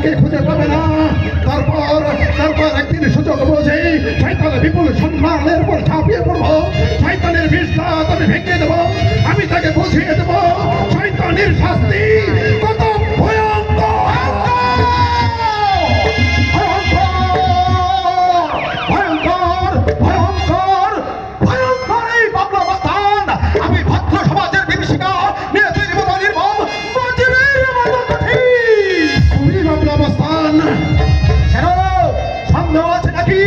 আমাকে খুঁজে পাবে না। তারপর একদিন সুযোগ বুঝে শয়তানের বিপুল সম্মানের উপর ঝাঁপিয়ে পড়বো। শয়তানের বিশ্বাস আমি ভেঙে দেবো। আমি তাকে বুঝিয়ে দেবো শয়তানের শাস্তি কত ভয়ঙ্কর। আমি ভদ্র সমাজের বিভীষিকা নিয়ে তৈরি মতো নির্মম তুমি বাবলা মস্তান কেন সন্দেহ আছে নাকি?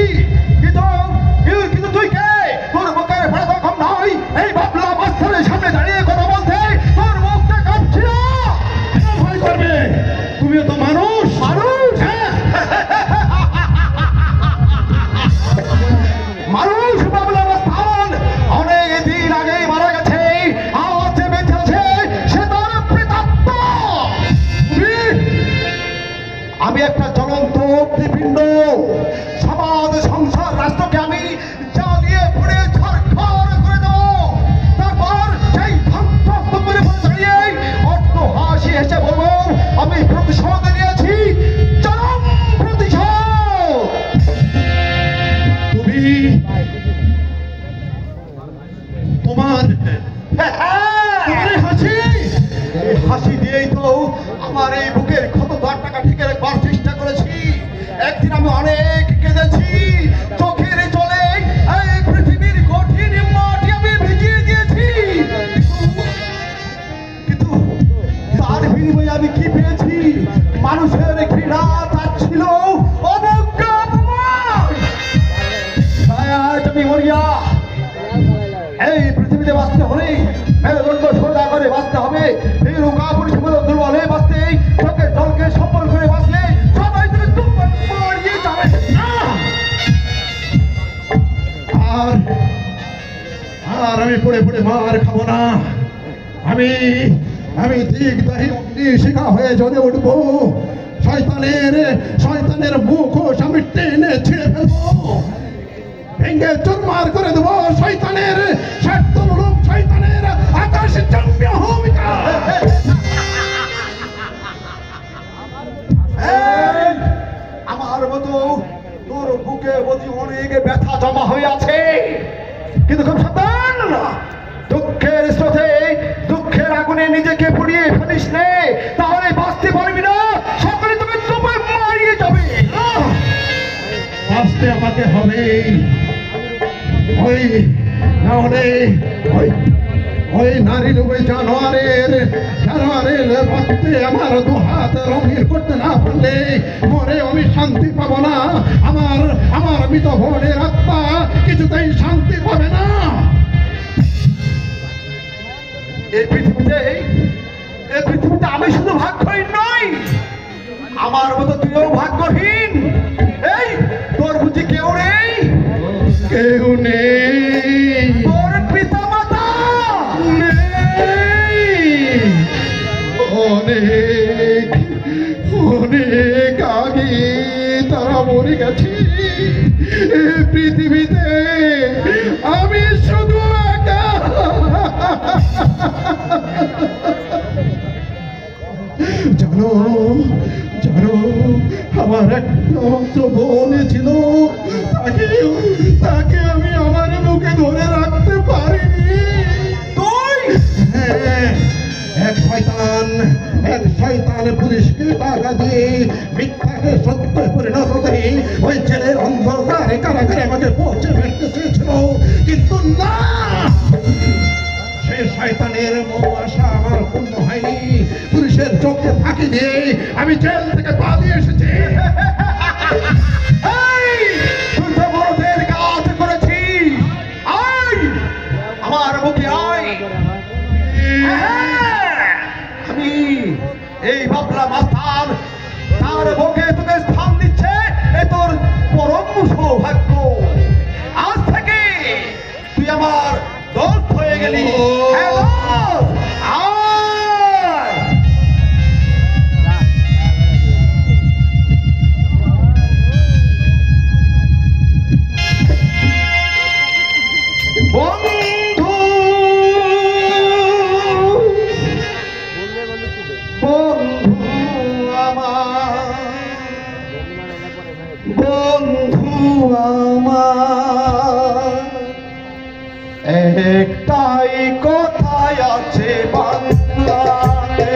কিন্তু তুই কে? তোর মুখের ভাড়া তো কম নয়। এই বাবলা মস্তানের সামনে দাঁড়িয়ে কথা বলতে তোর মুখটা কাঁপছে না? ভয় করবে? তুমিও তো মানুষ। মানুষ বাবলা মস্তান অনেক দিন আগেই মারা গেছে। আজ যে বেঁচে আছে সে তার প্রেতাত্ম। আমি একটা জ্বলন্ত অগ্নিপিণ্ড। সমাজ সংসার রাষ্ট্রকে আমি জ্বালিয়ে পুড়ে ছারখার করে দেবো। তারপর সেই ধ্বংসস্তূপের উপরে দাঁড়িয়ে অট্ট হাসি হেসে বলবো আমি প্রতিশোধ নিয়েছি, চরম প্রতিশোধ। তুমি তোমার হাসি দিয়েই তো আমার এই বুকের ক্ষত দাগটাকে ঢেকে রাখবার চেষ্টা করেছি। একদিন আমি অনেক কেঁদেছি। চোখের জলে এই পৃথিবীর কঠিন মাটি আমি ভিজিয়ে দিয়েছি। কিন্তু তার বিনিময়ে আমি কি পেয়েছি? মানুষের ঘৃণা, তাচ্ছিল্য, অবজ্ঞা, অপমান। আজ আমি মরিয়া। এই পৃথিবীতে বাঁচতে হলে মেরুদণ্ড সোজা করে বাঁচতে হবে। ভীরু কাপুরুষ দুর্বল হয়ে বাঁচতে, চোখের জলকে সম্বল করে বাঁচলে সবাই তুমি মারিয়ে যাবে। আর আমি পড়ে পড়ে মার খাবো না। আমি দিকদাহী অগ্নি শিখা হয়ে জ্বলে উঠবো। শয়তানের মুখোশ আমি টেনে ছিঁড়ে ফেলবো, ভেঙে চুরমার করে দেবো শয়তানের স্বার্থমূলক শয়তানের আকাশচম্বী ভূমিকা। আমার মতো তোর বুকে বুঝি অনেক ব্যথা জমা হয়ে আছে, কিন্তু খুব সাবধান। দুঃখের স্রোতে দুঃখের আগুনে নিজেকে পুড়িয়ে ফেলিস নে, তাহলে বাঁচতে পারবি না। সকলে তোকে তোমায় মারিয়ে যাবে। বাঁচতে আমাকে হবে। ওই নারী লোভে জানোয়ারের রক্তে আমার দু হাত রঙিন করতে না পারলে মরে আমি শান্তি পাবো না। আমার মৃত বোনের আত্মা কিছুতেই শান্তি পাবে না। এই পৃথিবীতে আমি শুধু ভাগ্যহীন নই, আমার মতো তুইও ভাগ্যহীন। এই তোর বুঝি কেউ নেই? কেউ নেই। তোর পিতা মাতা নেই। অনেক আগে তারা মরে গেছে। পৃথিবীতে আমি শুধু একা। জানো আমার একটা মাত্র বোন ছিল, তাকে আমি আমার মুখে ধরে রাখতে পারিনি। এক শয়তান পুলিশকে টাকা দিয়ে মিথ্যাকে সত্য পরিণত করে ওই জেলের অন্ধকারে কারাগারে আমাকে পৌঁছে ফেলতে চেয়েছিল, কিন্তু না, সে শয়তানের মন আশা আমার পূর্ণ হয়নি। পুলিশের চোখে ফাঁকি দিয়ে আমি জেল থেকে পালিয়ে এসেছি। কাজ করেছি। আমার মুখে আয়। আমি এই বাবলা মাস্তান তার বুকে তোকে স্থান দিচ্ছে, এ তোর পরম সৌভাগ্য। আজ থেকে তুই আমার দোস্ত হয়ে গেলি। বন্ধু আমার একটাই কথাই আছে বাংলাতে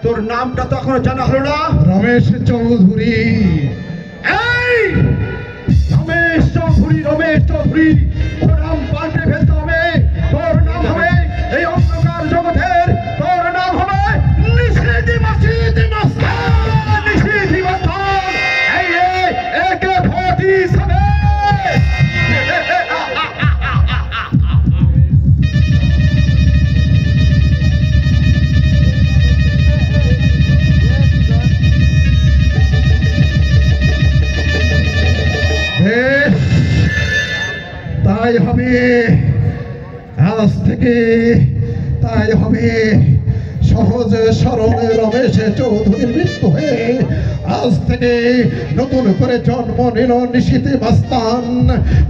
তোর নামটা তো এখনো জানা হলো না? রমেশ চৌধুরী। এই রমেশ চৌধুরী, রমেশ চৌধুরী, ওর নাম পাল্টে ফেলতে হবে। তোর নাম হবে এই অন্ধকার জগতের, তোর নাম হবে নিশিদি মসজিদি মস্তান, নিশিদি মস্তান। এই AK-47 তাই হবে, আজ থেকে তাই হবে। সহজ সরল রমেশ চৌধুরীর মৃত্যু হয়ে আজ থেকে নতুন করে জন্ম নিল নিশিতে মাস্তান।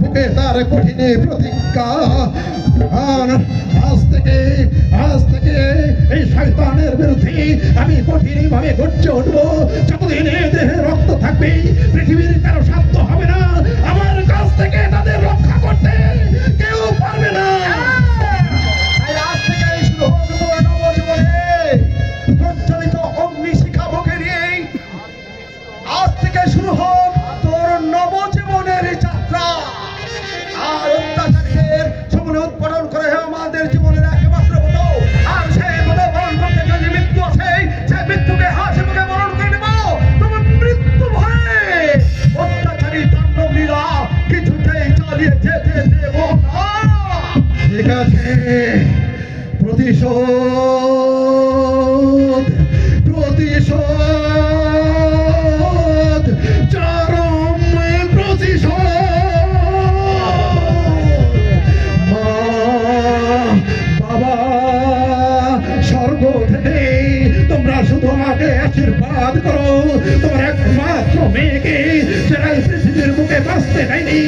বুকে তার কঠিন প্রতিজ্ঞা, আজ থেকে এই শয়তানের বিরুদ্ধে আমি কঠিন ভাবে গর্জে উঠবো। যতদিন দেহে রক্ত থাকবে পৃথিবীর কারো সাধ্য হবে না আমার কাছ থেকে তাদের রক্ষা করতে, কেউ পারবে না। আজ থেকে শুরু হোক তোর নবজীবনে প্রজ্বলিত অগ্নিশিখা বুকে নিয়ে। আজ থেকে শুরু হোক তোর নবজীবনের যাত্রা। আর অত্যাচারীদের জীবনে উৎপাদন করে আমাদের জীবনের একমাত্র মতো। আর সেই মতো বরণ করতে যদি মৃত্যু আছে, সে মৃত্যুকে হাসি মুখে বরণ করে নেব। তবে মৃত্যু ভয়ে অত্যাচারী তাণ্ডব লীলা কিছুতেই চালিয়ে যেতে দেব না। ঠিক আছে, প্রতিশোধ প্রতিশোধ চরম প্রতিশোধ। মা বাবা স্বর্গ থেকে তোমরা শুধু আমাকে আশীর্বাদ করো। তোমার একমাত্র মেয়েকে যারা পৃথিবীর বুকে বাঁচতে দেয়নি